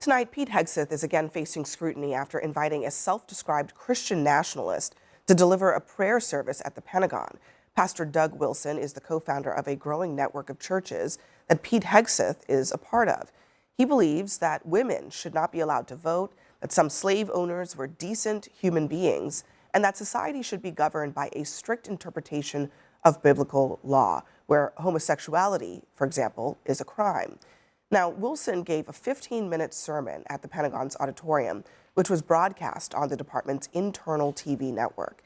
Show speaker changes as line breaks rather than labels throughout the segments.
Tonight, Pete Hegseth is again facing scrutiny after inviting a self-described Christian nationalist to deliver a prayer service at the Pentagon. Pastor Doug Wilson is the co-founder of a growing network of churches that Pete Hegseth is a part of. He believes that women should not be allowed to vote, that some slave owners were decent human beings, and that society should be governed by a strict interpretation of biblical law, where homosexuality, for example, is a crime. Now, Wilson gave a 15-minute sermon at the Pentagon's auditorium, which was broadcast on the department's internal TV network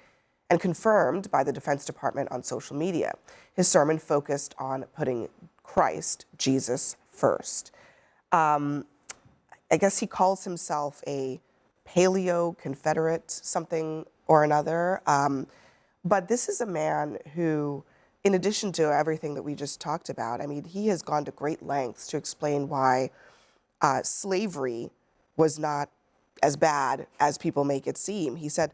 and confirmed by the Defense Department on social media. His sermon focused on putting Christ, Jesus, first. I guess he calls himself a paleo-Confederate, something or another. But this is a man who, in addition to everything that we just talked about, I mean, he has gone to great lengths to explain why slavery was not as bad as people make it seem. He said,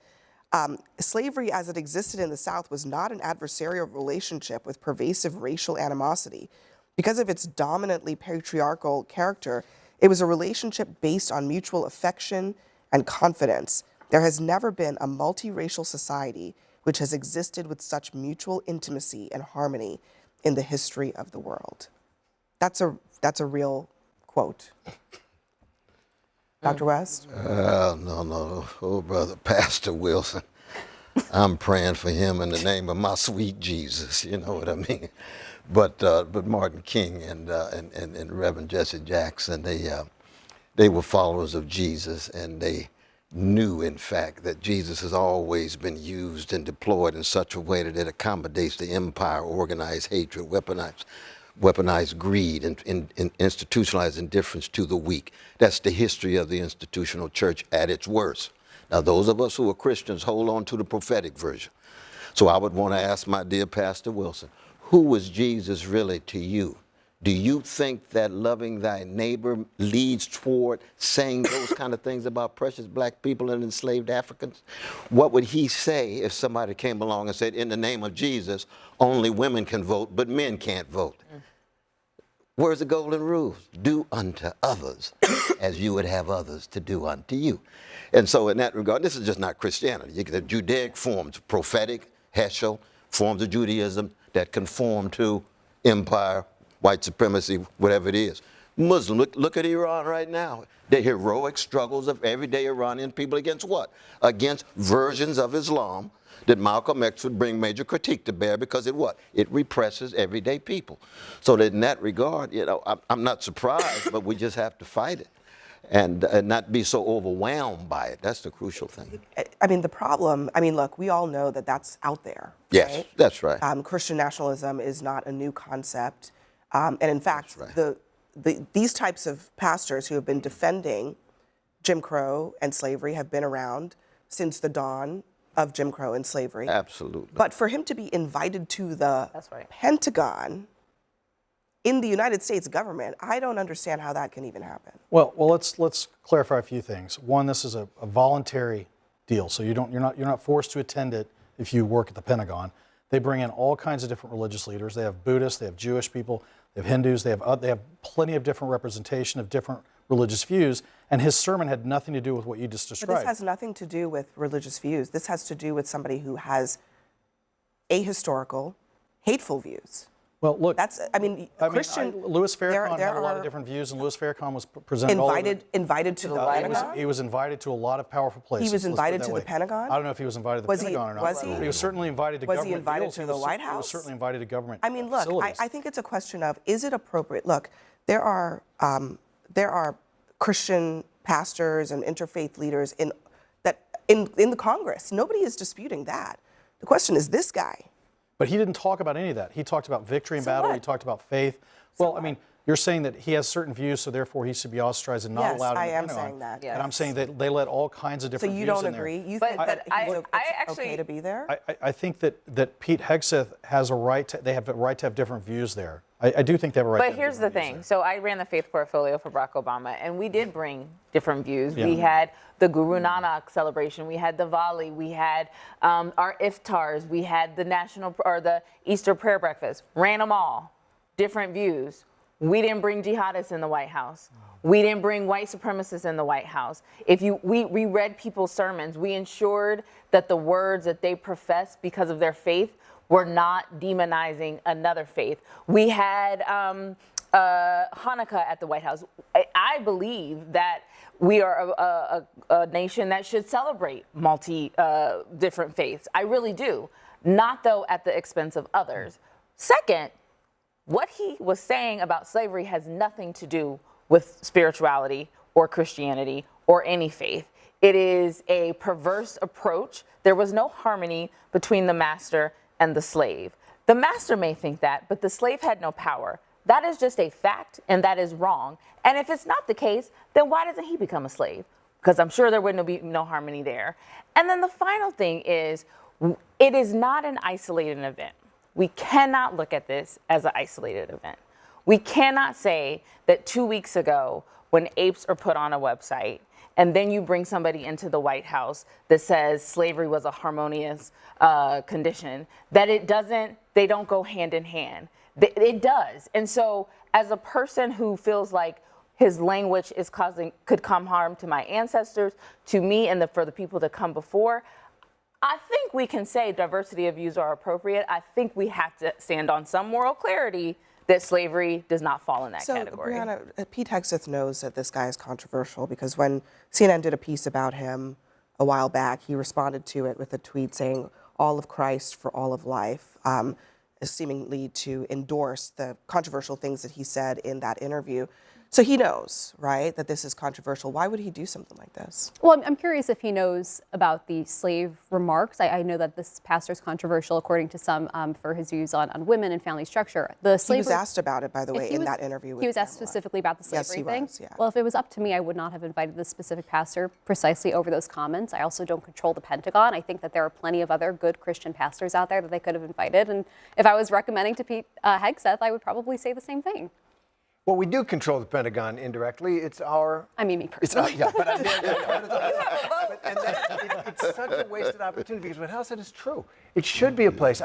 slavery as it existed in the South was not an adversarial relationship with pervasive racial animosity. Because of its dominantly patriarchal character, it was a relationship based on mutual affection and confidence. There has never been a multiracial society which has existed with such mutual intimacy and harmony in the history of the world. That's a real quote. Dr. West?
No. Oh, brother, Pastor Wilson. I'm praying for him in the name of my sweet Jesus. You know what I mean? But Martin King and Reverend Jesse Jackson, they were followers of Jesus, and they knew, in fact, that Jesus has always been used and deployed in such a way that it accommodates the empire, organized hatred, weaponized greed, and institutionalized indifference to the weak. That's the history of the institutional church at its worst. Now, those of us who are Christians hold on to the prophetic version. So I would want to ask my dear Pastor Wilson, who was Jesus really to you? Do you think that loving thy neighbor leads toward saying those kind of things about precious black people and enslaved Africans? What would he say if somebody came along and said, in the name of Jesus, only women can vote, but men can't vote? Where's the golden rule? Do unto others as you would have others to do unto you. And so in that regard, this is just not Christianity. The Judaic forms, prophetic, Heschel, forms of Judaism that conform to empire, white supremacy, whatever it is. Muslim, look at Iran right now. The heroic struggles of everyday Iranian people against what? Against versions of Islam that Malcolm X would bring major critique to bear because it what? It represses everyday people. So that in that regard, you know, I'm not surprised, but we just have to fight it and not be so overwhelmed by it. That's the crucial thing.
I mean, the problem, I mean, look, we all know that that's out there.
Yes,
right?
That's right.
Christian nationalism is not a new concept. And in fact, these types of pastors who have been defending Jim Crow and slavery have been around since the dawn of Jim Crow and slavery.
Absolutely.
But for him to be invited to the Pentagon in the United States government, I don't understand how that can even happen.
Well, let's clarify a few things. One, this is a voluntary deal, so you're not forced to attend it if you work at the Pentagon. They bring in all kinds of different religious leaders. They have Buddhists, they have Jewish people, they have Hindus, they have plenty of different representation of different religious views, and his sermon had nothing to do with what you just described.
But this has nothing to do with religious views. This has to do with somebody who has ahistorical, hateful views.
Well, look,
Louis
Farrakhan had a lot of different views, and Louis Farrakhan was presented
invited to the Pentagon?
He was invited to a lot of powerful places.
He was invited to the Pentagon?
I don't know if he was invited to the Pentagon or not.
Was he?
He was certainly invited to government.
Was he invited to the White House?
He was certainly invited to government
I mean, look,
facilities.
I think it's a question of, is it appropriate? Look, there are Christian pastors and interfaith leaders in the Congress. Nobody is disputing that. The question is this guy.
But he didn't talk about any of that. He talked about victory in battle. He talked about faith. Well, I mean, you're saying that he has certain views, so therefore he should be ostracized and not allowed in the Pentagon.
Yes, I am saying that.
And I'm saying that they let all kinds of different views in there.
So you don't agree? You think that it's okay to be there?
I think that Pete Hegseth has a right to, they have a right to have different views there. I do think they have a right to have different views.
But here's the thing. So I ran the faith portfolio for Barack Obama, and we did bring different views. Yeah. We had the Guru Nanak celebration. We had Diwali. We had our iftars. We had the the Easter prayer breakfast. Ran them all. Different views. We didn't bring jihadists in the White House. We didn't bring white supremacists in the White House. We read people's sermons. We ensured that the words that they professed because of their faith were not demonizing another faith. We had Hanukkah at the White House. I believe that we are a nation that should celebrate different faiths. I really do. Not, though, at the expense of others. Second, what he was saying about slavery has nothing to do with spirituality or Christianity or any faith. It is a perverse approach. There was no harmony between the master and the slave. The master may think that, but the slave had no power. That is just a fact, and that is wrong. And if it's not the case, then why doesn't he become a slave? Because I'm sure there wouldn't be no harmony there. And then the final thing is, it is not an isolated event. We cannot look at this as an isolated event. We cannot say that 2 weeks ago, when apes are put on a website, and then you bring somebody into the White House that says slavery was a harmonious condition, that they don't go hand in hand. It does. And so as a person who feels like his language could come harm to my ancestors, to me, and for the people that come before, I think we can say diversity of views are appropriate. I think we have to stand on some moral clarity that slavery does not fall in that category.
So, Brianna, Pete Hegseth knows that this guy is controversial because when CNN did a piece about him a while back, he responded to it with a tweet saying, "All of Christ for all of life," seemingly to endorse the controversial things that he said in that interview. So he knows, right, that this is controversial. Why would he do something like this?
Well, I'm curious if he knows about the slave remarks. I know that this pastor is controversial, according to some, for his views on women and family structure. He was
asked about it, by the way, in that interview.
He was asked specifically about the slavery thing?
Yes, he was, yeah.
Well, if it was up to me, I would not have invited this specific pastor precisely over those comments. I also don't control the Pentagon. I think that there are plenty of other good Christian pastors out there that they could have invited. And if I was recommending to Pete Hegseth, I would probably say the same thing.
Well, we do control the Pentagon indirectly. It's our...
I mean, me personally.
It's such a wasted opportunity because what Hal said is true. It should be a place.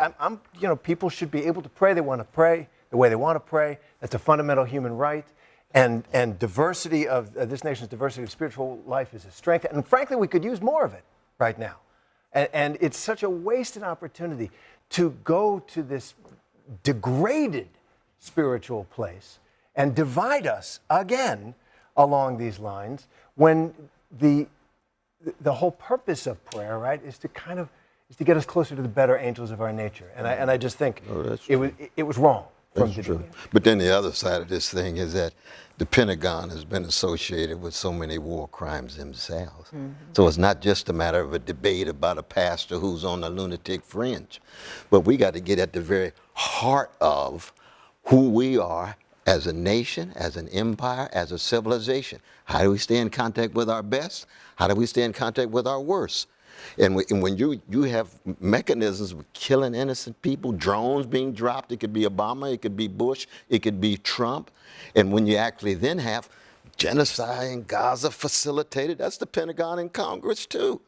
People should be able to pray. They want to pray the way they want to pray. That's a fundamental human right. And diversity of this nation's diversity of spiritual life is a strength. And frankly, we could use more of it right now. And it's such a wasted opportunity to go to this degraded spiritual place and divide us again along these lines when the whole purpose of prayer, right, is to get us closer to the better angels of our nature. And I just think it was wrong.
That's true. But then the other side of this thing is that the Pentagon has been associated with so many war crimes themselves. Mm-hmm. So it's not just a matter of a debate about a pastor who's on the lunatic fringe, but we got to get at the very heart of who we are as a nation, as an empire, as a civilization. How do we stay in contact with our best? How do we stay in contact with our worst? And when you have mechanisms of killing innocent people, drones being dropped, it could be Obama, it could be Bush, it could be Trump. And when you actually then have genocide in Gaza facilitated, that's the Pentagon and Congress too.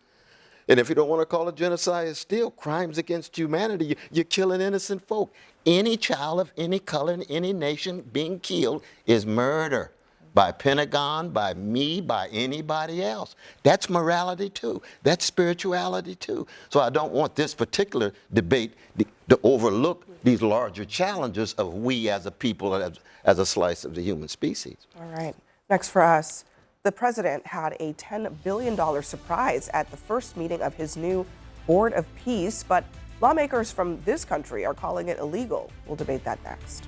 And if you don't want to call it genocide, it's still crimes against humanity. You're killing innocent folk. Any child of any color in any nation being killed is murder. By Pentagon, by me, by anybody else. That's morality too. That's spirituality too. So I don't want this particular debate to overlook these larger challenges of we as a people, as a slice of the human species.
All right. Next for us, the president had a $10 billion surprise at the first meeting of his new Board of Peace, but lawmakers from this country are calling it illegal. We'll debate that next.